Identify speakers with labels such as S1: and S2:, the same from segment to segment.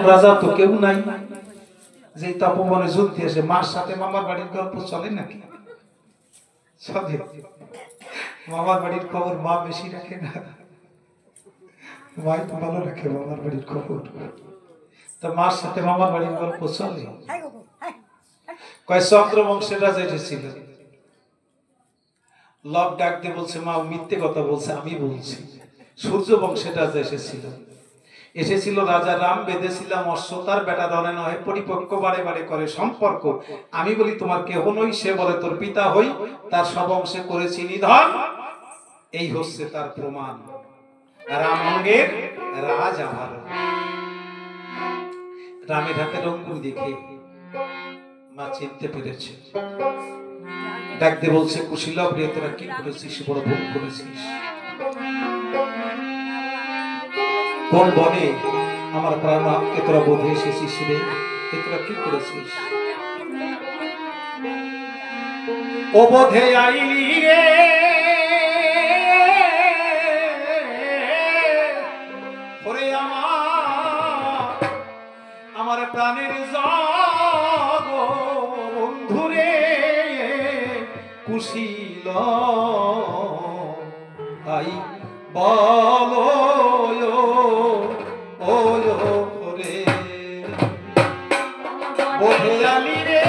S1: রাজা তো কেউ নাই যে তপবনে যুদ্ধে এসে মার সাথে মামার বাড়ির গল্প চলে নাকি? চলে। মামার বাড়ির খবর মা বেশি রাখে না, মাই তো ভালো রাখে মামার বাড়ির খবর। তো মার সাথে মামার বাড়ির গল্প চলে। কয় চন্দ্র বংশের রাজা এসেছিল, লব ডাক দিয়ে বলছে মা মিথ্যে কথা বলছে, আমি বলছি। সূর্য বংশের রাজা এসেছিল রাজা রাম, বেঁধেছিলাম অশ্ব, তার বেটা রণে নয় পরিপক্ক, বারে বারে করে সম্পর্ক। আমি বলি তোমার কেহ নই, সে বলে তোর পিতা হই, তার সব অংশে করেছি নিধন, এই হচ্ছে তার প্রমাণ। রাম অঙ্গের রাজ আভার। রামের হাতে রঙ্গুল দেখে মা চিনতে পেরেছে, ডাকতে বলছে কুশীলব রে, তোরা কি করেছিস? বড় ভুল করেছিস। কোন বনে আমার প্রাণকে তোরা বোধে এসেছিস রে, তোরা কি করেছিস? ও বোধে আইলি রে ওরে আমার প্রাণের জগ বন্ধুরে কুশীল আই বলো রে বোধে আলি রে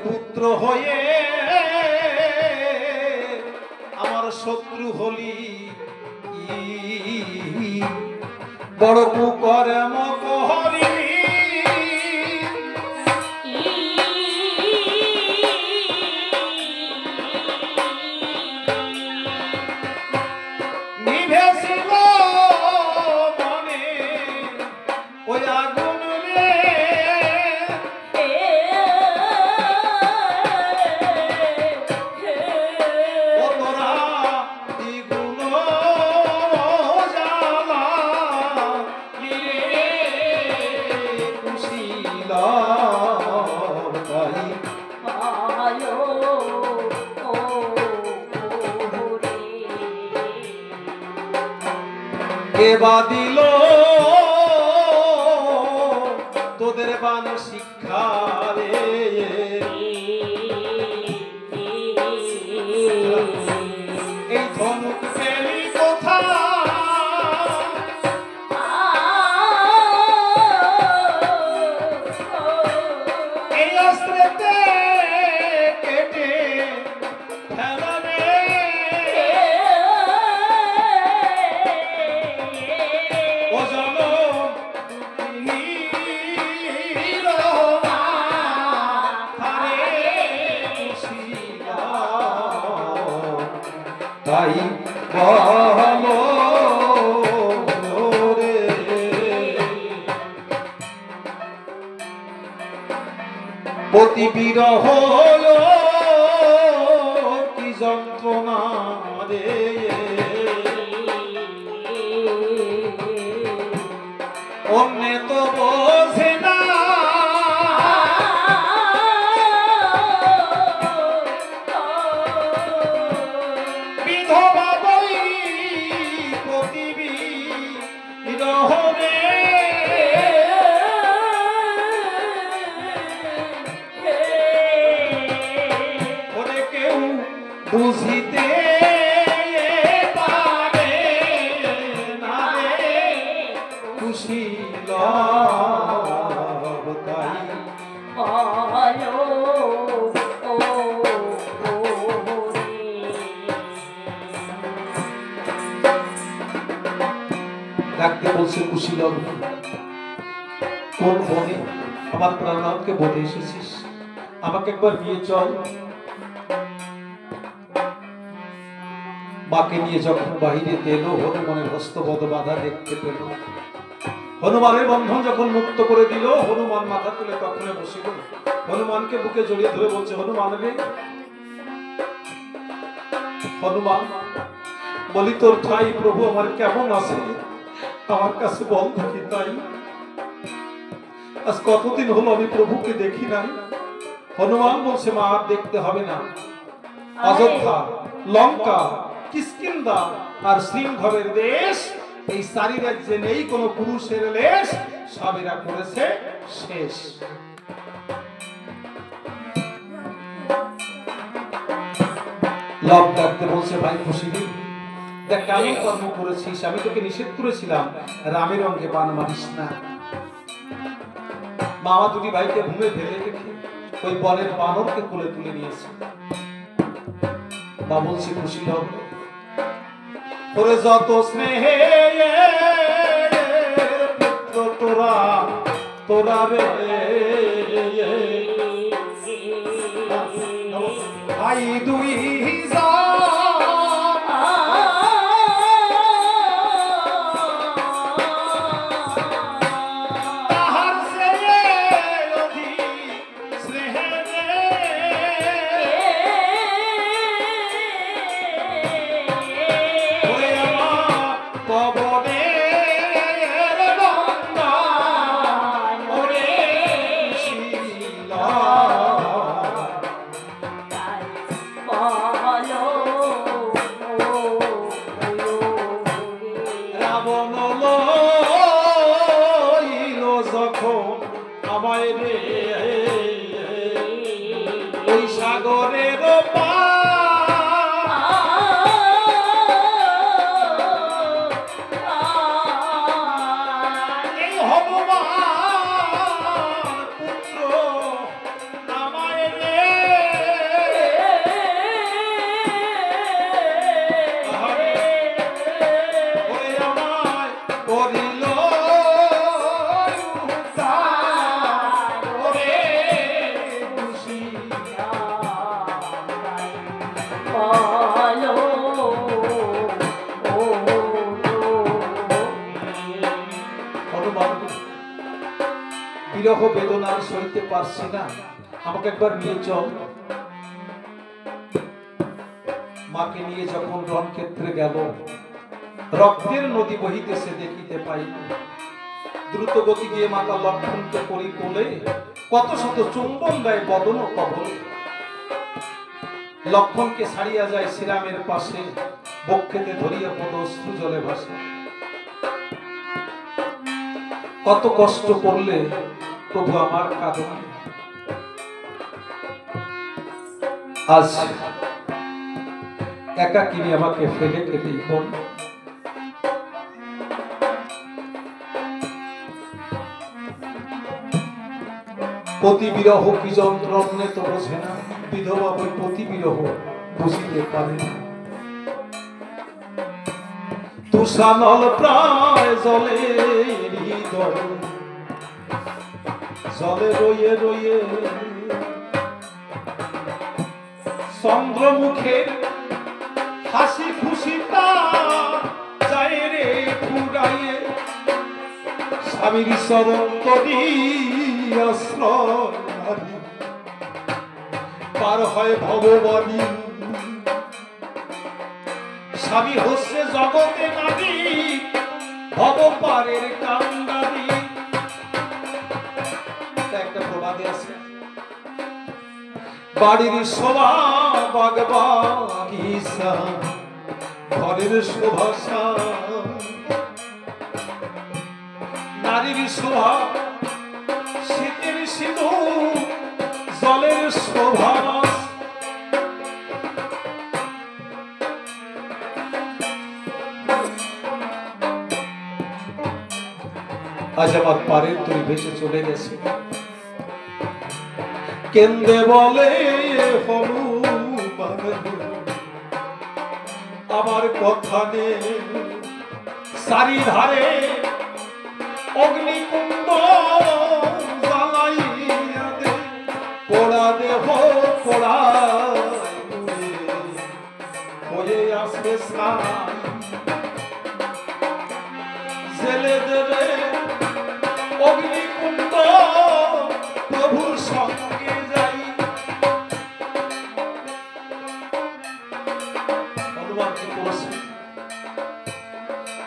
S1: পুত্র হয়ে আমার শত্রু হলি, বড় কুকর্ম করি। নিভেছিল মনে ওই আগুন রে, কে বাদিল তোদের বান শিক্ষা রে, এই ধনুক ফেলি কোথা, এই অস্ত্রেতে কেটে ফেলাবে, তাই বলো রে। পতি বিরহ কি যন্ত্রণা রে, অন্য তো বোঝে না, বিধবা বই প্রতিবি রহবে, ওরে কেউ বুঝিতে পারে না রে কুশীল তাই বলো ডাকতে বলছে কুশীল কোন বনে আমার প্রাণকে বনে এসেছিস, আমাকে একবার নিয়ে চল। মাকে নিয়ে যখন বাহিরে এলো, হনুমানের হস্তবদ বাঁধা দেখতে পেল। হনুমানের বন্ধন যখন মুক্ত করে দিল, হনুমান মাথা তুলে তখন বসিল, হনুমানকে বুকে জড়িয়ে ধরে বলছে হনুমান রে হনুমান বলি তোর ঠাই প্রভু আমার কেমন আছে আমার কাছে বল দেখি। তাই আজ কতদিন হলো আমি প্রভুকে দেখি নাই। হনুমান বলছে মা আর দেখতে হবে না। অযোধ্যা, লঙ্কা, কিষ্কিন্ধা আর সিংহবের দেশ, এই চারি রাজ্যে নেই কোনো পুরুষের লেশ, সবেরা করেছে শেষ। লব ডাকতে বলছে ভাই খুশিদি দেখ কেমন কর্ম করেছিস, আমি তোকে নিষেধ করেছিলাম রামের অঙ্গে বান মারিস না। মামা দুটি ভাইকে ঘুমে ফেলে রেখে ওই বনের বানরকে কোলে তুলে নিয়েছে। বা বলছি খুশি লব তোরে যত স্নেহে পুত্র তোরা তোরা রে ভাই দুই বিরহ বেদনা সইতে পারছি না, আমাকে একবার নিয়ে চল। মাকে নিয়ে যখন রণক্ষেত্রে গেল, রক্তের নদী বহিতেছে দেখিতে পাই। দ্রুত গতি গিয়ে মাতা লক্ষ্মণকে করি কোলে, কত শত চুম্বন দেয় বদন কবল। লক্ষ্মণকে ছাড়িয়া যায় শ্রীরামের পাশে, বক্ষেতে ধরিয়া পদ অশ্রু জলে ভাসে। কত কষ্ট করলে প্রভু আমার কাঁদন, আজ একাকিনী আমাকে ফেলে কেটে কোন পতি বিরহ কি যন্ত্রণে তো বোঝে না, বিধবা বই পতি বিরহ বুঝিতে পারে না। তুষানল প্রায় জলে হৃদয়, জলে রয়ে রয়ে চন্দ্রমুখের হাসি খুশিতা যায় রে ফুরাইয়ে। স্বামীর চরণ করি আশ্রয় পার হয় ভগবানী। স্বামী হচ্ছে জগতে নারী, ভব পারের কান্ডারি। একটা প্রবাদে আছে, বাড়ির শোভা বাগ বাগিচা, ঘরের শোভা নারীর শোভা শীতের সিঁদু, জলের শোভা আজ আমার পারের তুই ভেসে চলে গেছে। কেন্দ্রে বলে আমার কথা নেই, চারিধারে অগ্নিকুণ্ড জ্বালাইয়া দে, পোড়া দেহ পোড়া হয়ে আসবে সাই। জেলে দেবে অগ্নিকুণ্ড, প্রভুর সঙ্গে যাই। কি করেছে?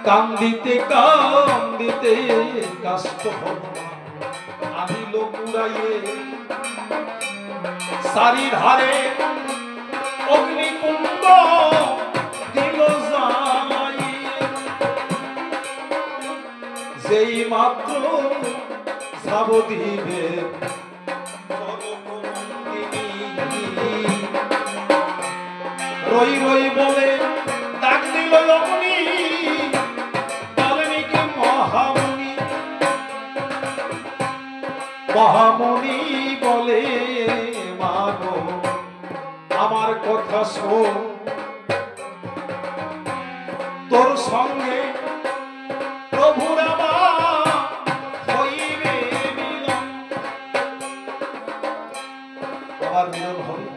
S1: কান্দিতে কান্দিতে কাষ্ট হনুমান আনিল কুড়াইয়ে, সারি ধারে অগ্নিকুণ্ড দিল জ্বালাইয়ে। যেই মাত্র ঝাব দিবে রই রই বলে ডাক দিল অগ্নি, বাল্মীকি মহামুনি। মহামুনি বলে মাগো আমার কথা শোন, তোর সঙ্গে প্রভুর আমার হইবে মিলন। আবার মিলন হবে?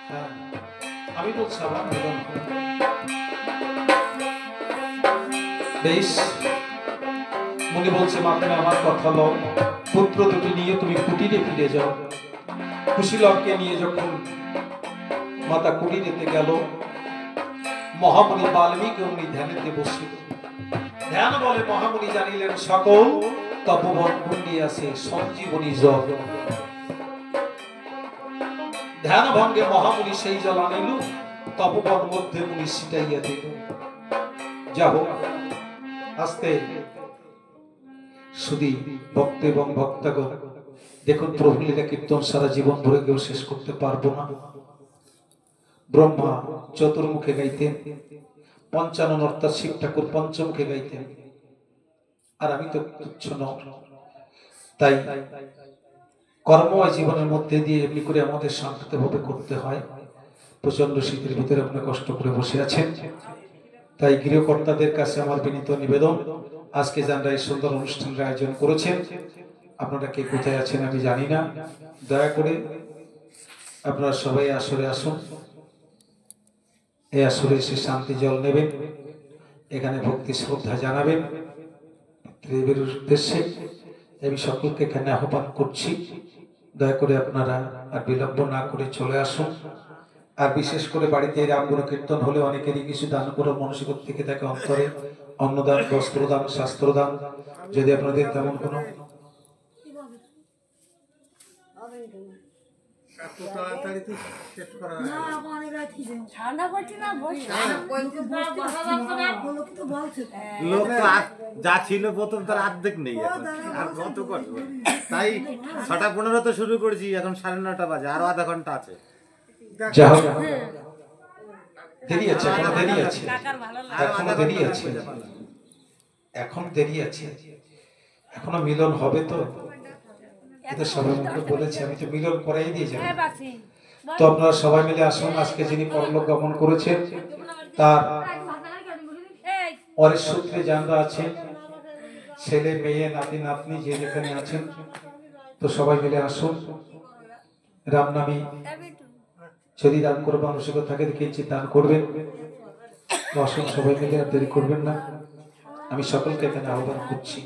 S1: হ্যাঁ, আমি বলছি আবার মিলন হবে। বেশ, মুনি বলছে মাকে আমার কথা লও, পুত্র দুটি নিয়ে তুমি কুটিরে ফিরে যাও। কুশীলবকে নিয়ে যখন মাতা কুটিরেতে গেল, মহামুনি বাল্মীকি অমনি ধ্যানেতে বসিল। ধ্যান বলে মহামুনি জানিলেন সকল তপবন কুণ্ডে আছে সঞ্জীবনী জল। ধ্যান ভঙ্গে মহামুনি সেই জল আনিল, তপবন মধ্যে মুনি ছিটাইয়া দিল। যা হোক, আস্তে শুধু ভক্ত এবং ভক্তগণ দেখুন, প্রভু লীলা কীর্তন সারা জীবন ধরে কেউ শেষ করতে পারবো না। ব্রহ্মা চতুর্মুখে গাইতেন, পঞ্চানন অর্থাৎ শিব ঠাকুর পঞ্চমুখে গাইতেন, আর আমি তো তুচ্ছ নয়। তাই কর্মময় জীবনের মধ্যে দিয়ে এমনি করে আমাদের শান্তভাবে করতে হয়। প্রচন্ড শীতের ভিতরে আপনি কষ্ট করে বসে আছেন, তাই গৃহকর্তাদের কাছে আমার বিনীত নিবেদন, আজকে যারা এই সুন্দর অনুষ্ঠানের আয়োজন করেছেন, আপনারা কে কোথায় আছেন আমি জানি না, দয়া করে আপনারা সবাই আসরে আসুন। এই আসরে এসে শান্তি জল নেবেন, এখানে ভক্তি শ্রদ্ধা জানাবেন দেবের উদ্দেশ্যে। আমি সকলকে এখানে আহ্বান করছি, দয়া করে আপনারা আর বিলম্ব না করে চলে আসুন। আর বিশেষ করে বাড়িতে রামগুণ কীর্তন হলে অনেকেরই কিছু দান করে মানসিকতা থেকে থাকে অন্তরে, অন্নদান, বস্ত্রদান, শাস্ত্রদান। যদি আপনাদের তেমন কোনো
S2: যা ছিল প্রথম তার অর্ধেক নেই, আর কত করবো? তাই 6:15 তো শুরু করেছি, এখন 9:30 বাজে, আরো আধা ঘন্টা আছে।
S1: যা হোক, দেরি আছে, এখনো দেরি আছে, এখনো দেরি আছে, এখন দেরি আছে, এখনো মিলন হবে। তো এটা সবাই মুখে বলেছে, আমি তো মিলন করাই দিয়ে যাবো। তো আপনারা সবাই মিলে আসুন। আজকে যিনি পরলোক গমন করেছেন তার পরের সূত্রে যারা আছেন, ছেলে মেয়ে নাতি নাতনি যে যেখানে আছেন, তো সবাই মিলে আসুন। রাম নামে যদি দান করবার আবশ্যকতা থাকে কিঞ্চিৎ দান করবেন। আসুন সবাই মিলে, আর দেরি করবেন না। আমি সকলকে এখানে আহ্বান করছি।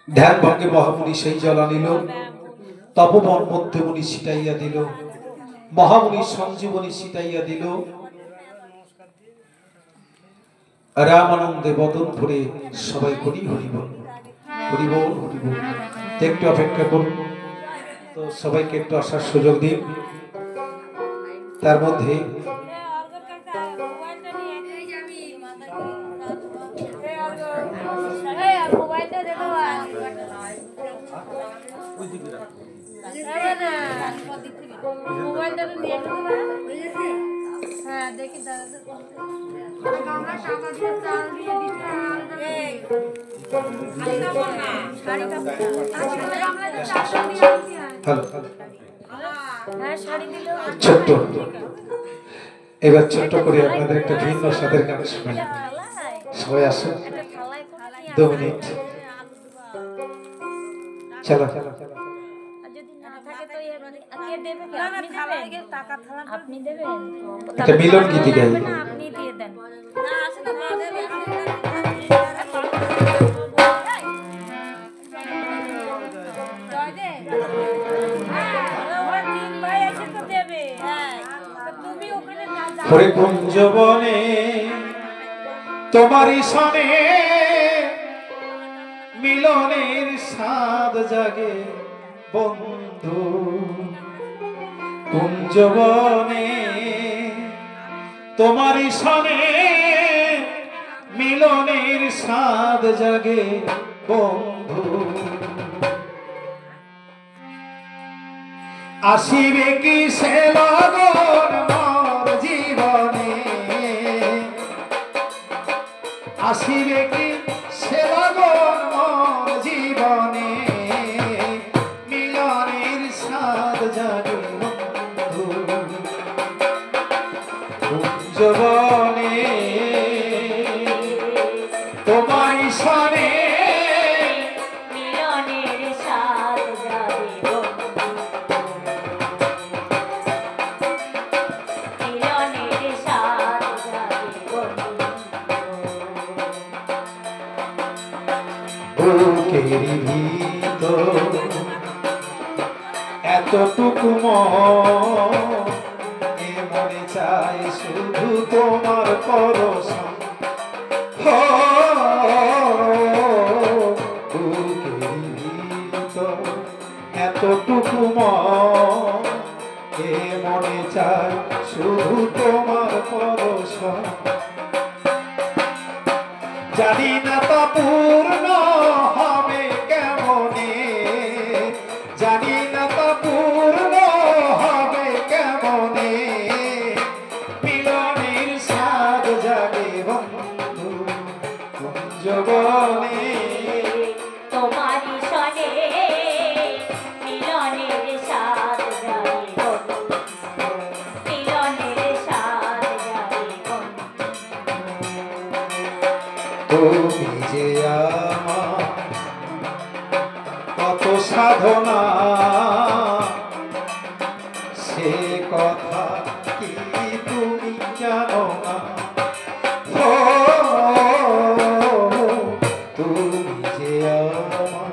S1: ধ্যান ভঙ্গে মহামুনি সেই জল আনিল, তপবন মধ্যে মুনি ছিটাইয়া দিল। মহামুনি সঞ্জীবনী ছিটাইয়া দিল। রামানন্দে বদন ভরে সবাই হরি হরি বল, হরি বল, হরি বল। একটু অপেক্ষা করুন, তো সবাইকে একটু আসার সুযোগ দিন। তার মধ্যে ছোট্ট, এবার ছোট্ট করে আপনাদের একটা ভিন্ন স্বাদের গান শোনাই। সবাই আসুন, 2 মিনিট। চলো, একটা মিলন গীতি গাই। ওরে কুঞ্জবনে তোমারই সনে মিলনের স্বাদ জাগে বন্ধু, কুঞ্জবনে তোমারই সনে মিলনের স্বাদ জাগে বন্ধু। আসিবে কি সে লগন মোর জীবনে, আসিবে কি সে লগন মোর জীবনে, মিলনের স্বাদ জাগে বন্ধু, কুঞ্জবনে তোমায় সনে
S3: মিলনের স্বাদ জাগে বন্ধু, মিলনের স্বাদ জাগে বন্ধু।
S1: বুকের ভিতর এতটুকু মন, এ মনে চাই শুধু তোমার পরশন। বুকের ভিতর এতটুকু মন, এ মনে চাই শুধু তোমার পরশন। জানি না তা পূর্ণ হবে কেমনে, জানি না তা পূর্ণ হবে কেমনে, মিলনের স্বাদ জাগে বন্ধু, কুঞ্জবনে
S3: তোমারই সনে মিলনের স্বাদ জাগে বন্ধু, মিলনের স্বাদ জাগে বন্ধু।
S1: তুমি যে আমার কত সাধনা, সে কথা কি তুমি জানো না। ও, তুমি যে আমার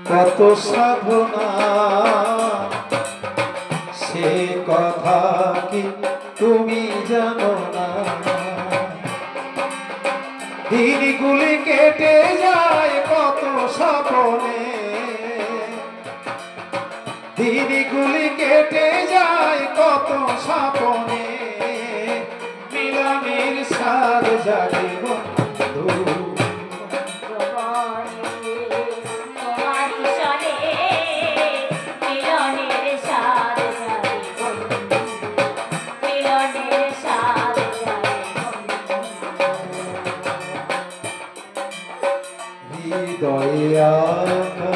S1: কত সাধনা, সে কথা কি তুমি জানো না। দিনগুলি কেটে যায় কত স্বপনে, দিনগুলি কেটে যায় কত স্বপনে, মিলনের স্বাদ জাগে বন্ধু,
S3: তোমারই সনে মিলনের স্বাদ জাগে বন্ধু, মিলনের স্বাদ জাগে বন্ধু।
S1: হৃদয়ে আঁকা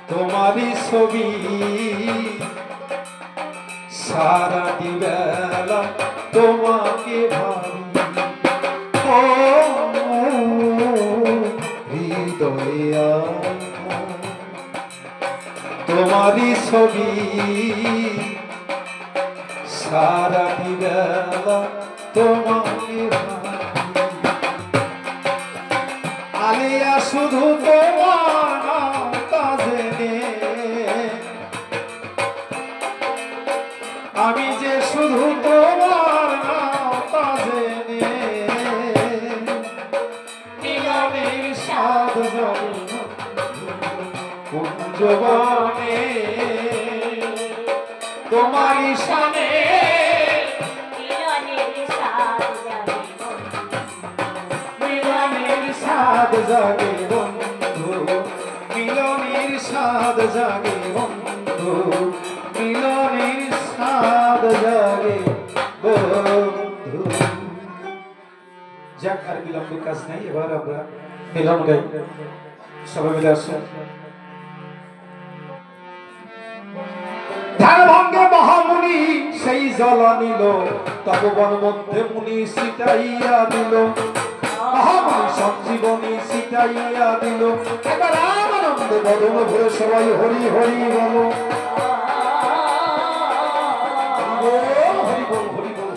S1: তোমারই ছবি, সারাটি বেলা তোমাকে ভাবি। ও, হৃদয়ে আঁকা তোমারই ছবি, সারাটি বেলা তোমাকে ভাবি। আলিয়া শুধু তোমার নামটা জেনে, আমি যে শুধু তোমার নামটা জেনে, মিলনের স্বাদ জাগে কুঞ্জবনে তোমারই সনে
S3: মিলনের স্বাদ জাগে বন্ধু,
S1: মিলনের স্বাদ জাগে বন্ধু, মিলনের স্বাদ জাগে বন্ধু, মিলনের স্বাদ জাগে বন্ধু। যাক, আর বিলম্বের কাজ নাই, এবার আমরা মিলন গাই। সবাই মিলে আসুন। ধ্যান ভঙ্গে মহামুনি সেই জল নিল, তপবন মধ্যে মুনি ছিটাইয়া দিল, মহামুনি সঞ্জীবনী ছিটাইয়া দিল। এবার আনন্দ বদন ভরে সবাই হরি হরি বলো, হরি বল হরি বল।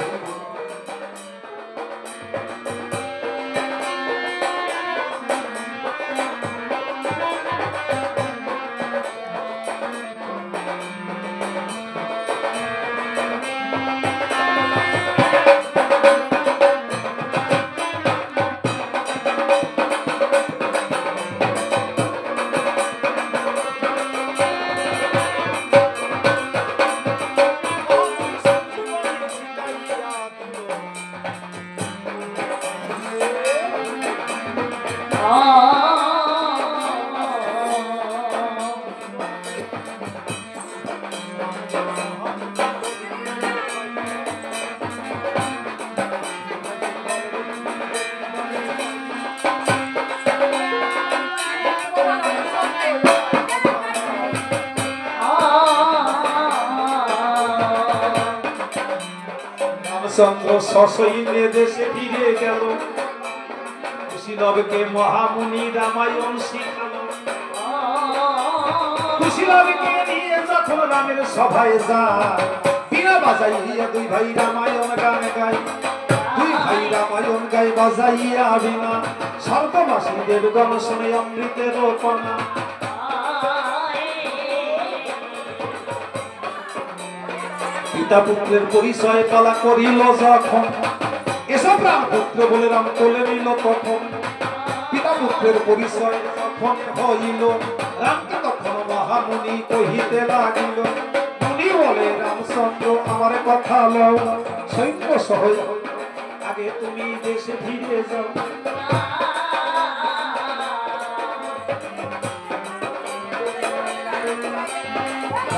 S1: রামচন্দ্র সসৈন্যে দেশে ফিরে গেল, কুশীলবকে মহামুনি রামায়ণ শিখালো। কুশীলবকে নিয়ে যখন রামের সভায় যায়, বীণা বাজাইয়া দুই ভাই রামায়ণ গান গায়। দুই ভাই রামায়ণ গায় বাজাইয়া বীণা, স্বর্গবাসী দেবগণ শুনে অমৃতের কণা। পিতা পুত্রের পরিচয় পালা করিল যখন, এসব রাম পুত্র বলে রাম কোলে নিল তখন। পিতা পুত্রের পরিচয় যখন হইল, রামকে তখন মহামুনি কহিতে লাগিল। মুনি বলে রামচন্দ্র আমার কথা লও, সৈন্য সহ আগে তুমি দেশে ফিরে যাও।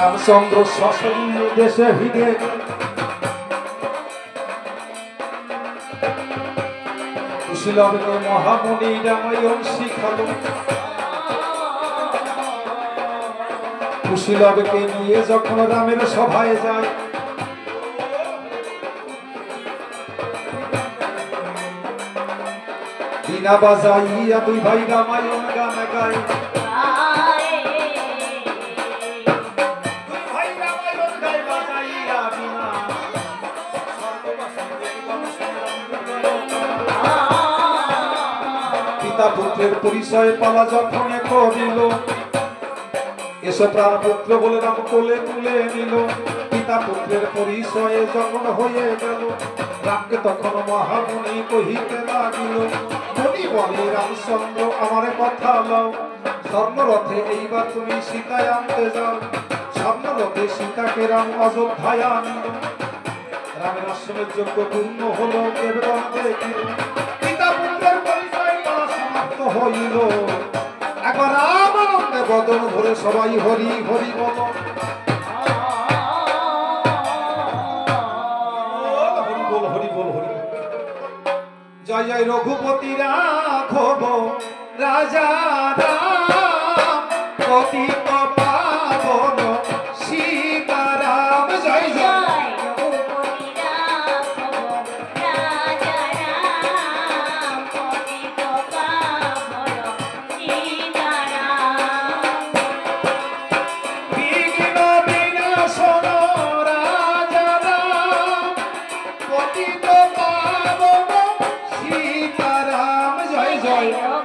S1: রামচন্দ্র সসৈন্য দেশে ফিরে গেল। কুশীলবকে মহামুনি রামায়ণ শিখালো। কুশীলবকে নিয়ে যখন রামের সভায় যায়, বীণা বাজাইয়া দুই ভাই রামায়ণ গান গায়। পিতা পুত্রের পরিচয় পালা যখন করিল, এসো প্রাণ পুত্র বলে রাম কোলে তুলে নিল। পিতা পুত্রের পরিচয়ে যখন হয়ে গেল, রামকে তখন মহামুনি কহিতে লাগিল। মুনি বলে রামচন্দ্র আমার কথা লও, স্বর্ণরথে এইবার তুমি সীতায় আনতে যাও। স্বর্ণরথে সীতাকে রাম অযোধ্যায় আনল। রামের আশ্রমের যোগ্য পূর্ণ হলো, দেবগণ দেখিল। পিতা পুত্রের পরিচয় পালা সমাপ্ত হইল। একবার রাম আনন্দে বদন ধরে সবাই হরি হরি বল। হরি বল হরি বল হরি। জয় জয় রঘুপতি রাঘব রাজা রাম, পতিত পাবন সীতারাম। জয় জয়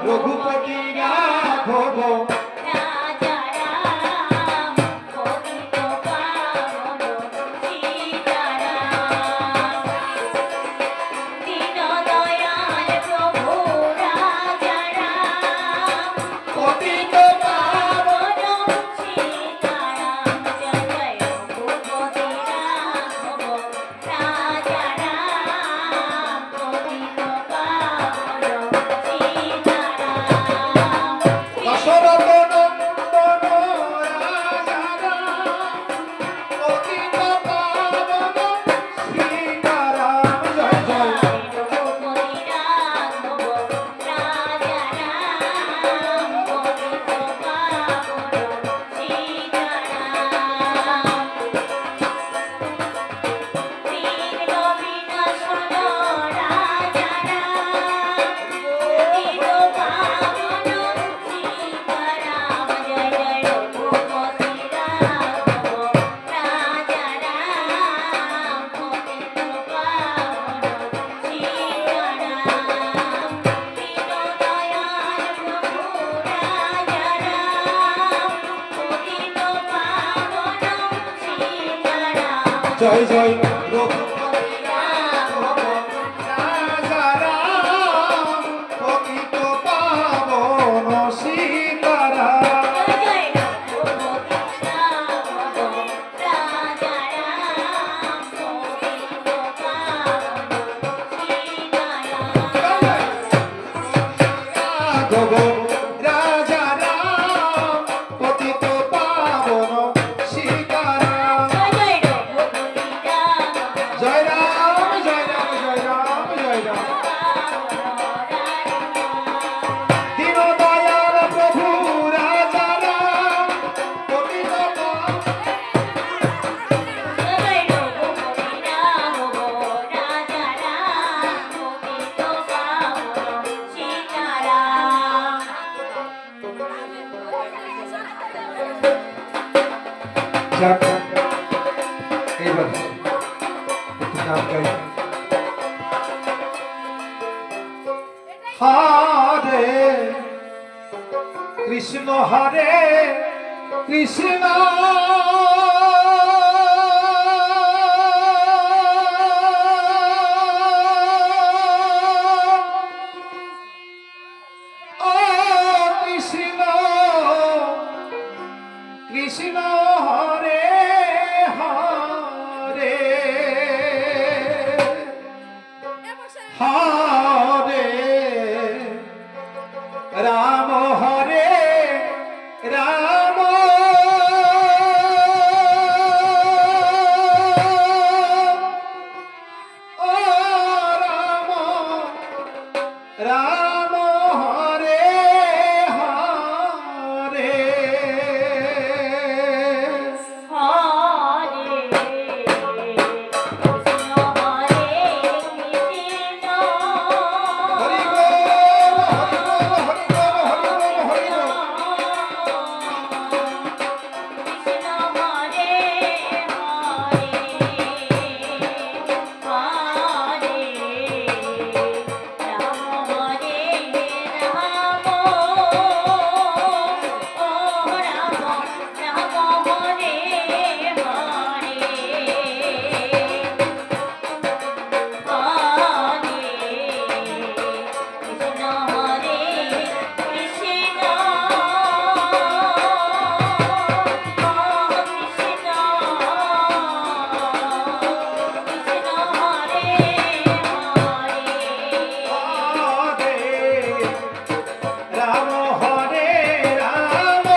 S1: রঘুপতি রাঘব জয় জয় রঘুপতি রাঘব রাজা রাম, পতিত পাবন সীতারাম। রাঘব রাজা রাম, পতিত পাবন সীতারাম। জয় যাক, এইবার একটু গান গাই। হরে কৃষ্ণ হরে কৃষ্ণ ও কৃষ্ণ কৃষ্ণ হরে হরে হরে রাম হরে রাম ও রাম রাম হরে হরে হরি বল হরি বল হরি বল হরি বল হরি বল। রাম হরে রাম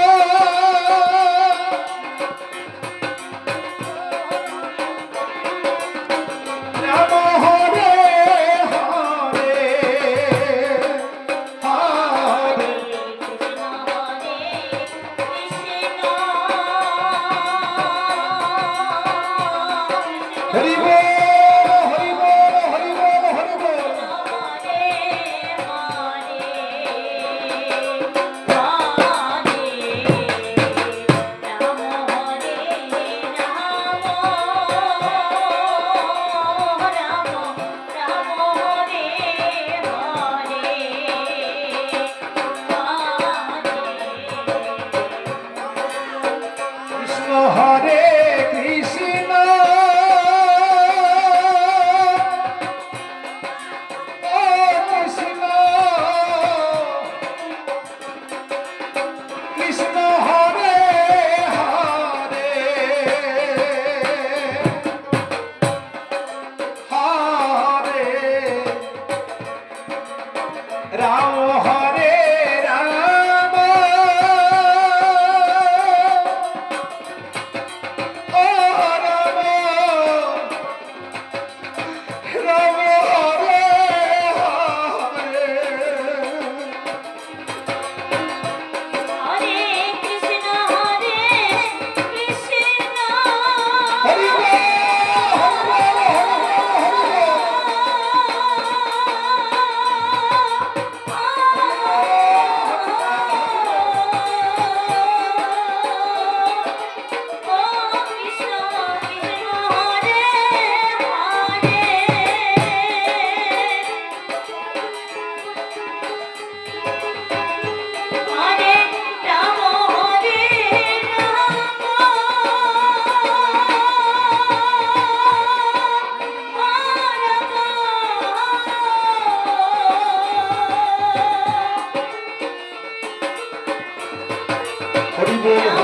S1: রাম হরে হরে হরে হরি বল হরি বল হরি বল হরি বল। কৃষ্ণ হরে কৃষ্ণ ও কৃষ্ণ কৃষ্ণ হরে হরে হরে রাম হরে রাম ও রাম রাম হরে হরে হরি বল হরি বল হরি বল হরি বল হরি বল।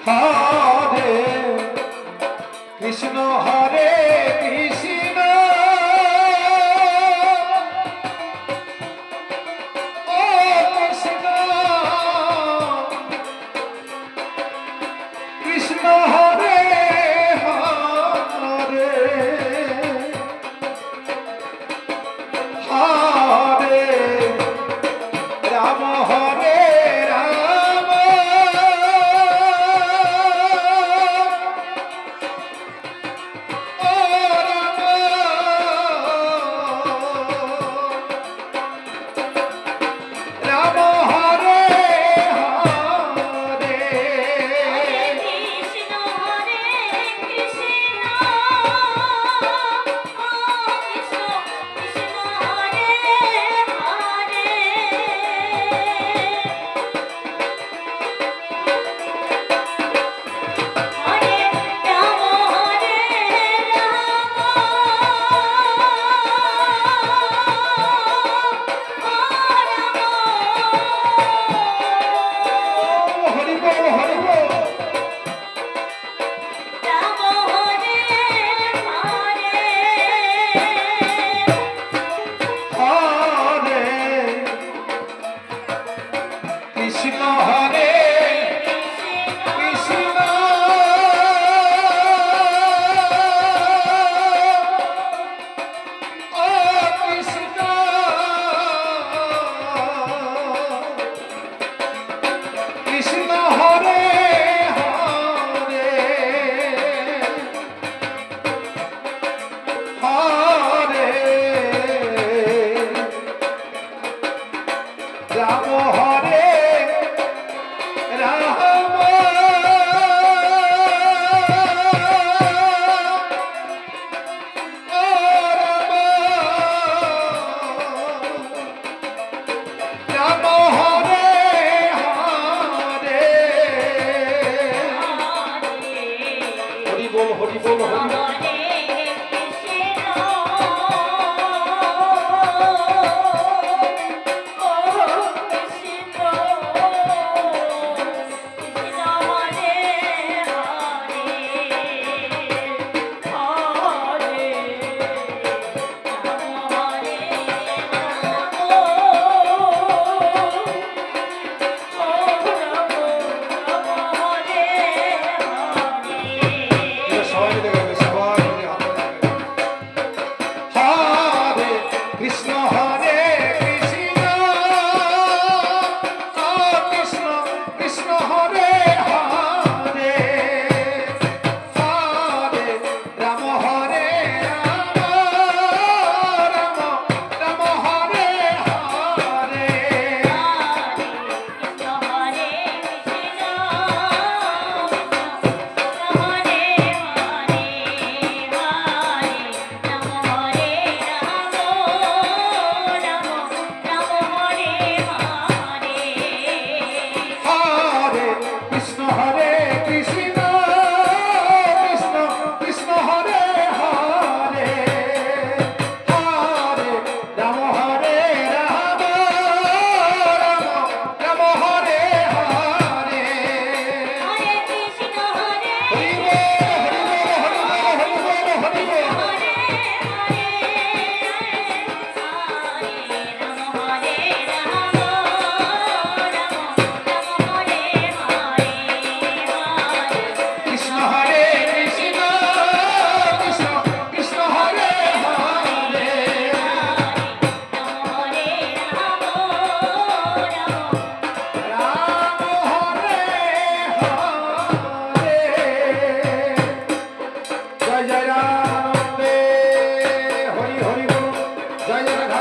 S1: হরে কৃষ্ণ হরে কৃষ্ণ ও কৃষ্ণ কৃষ্ণ হরে হরে হরে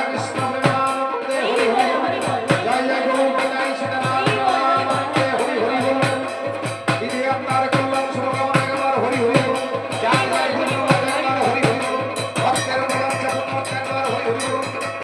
S1: কৃষ্ণ প্রেম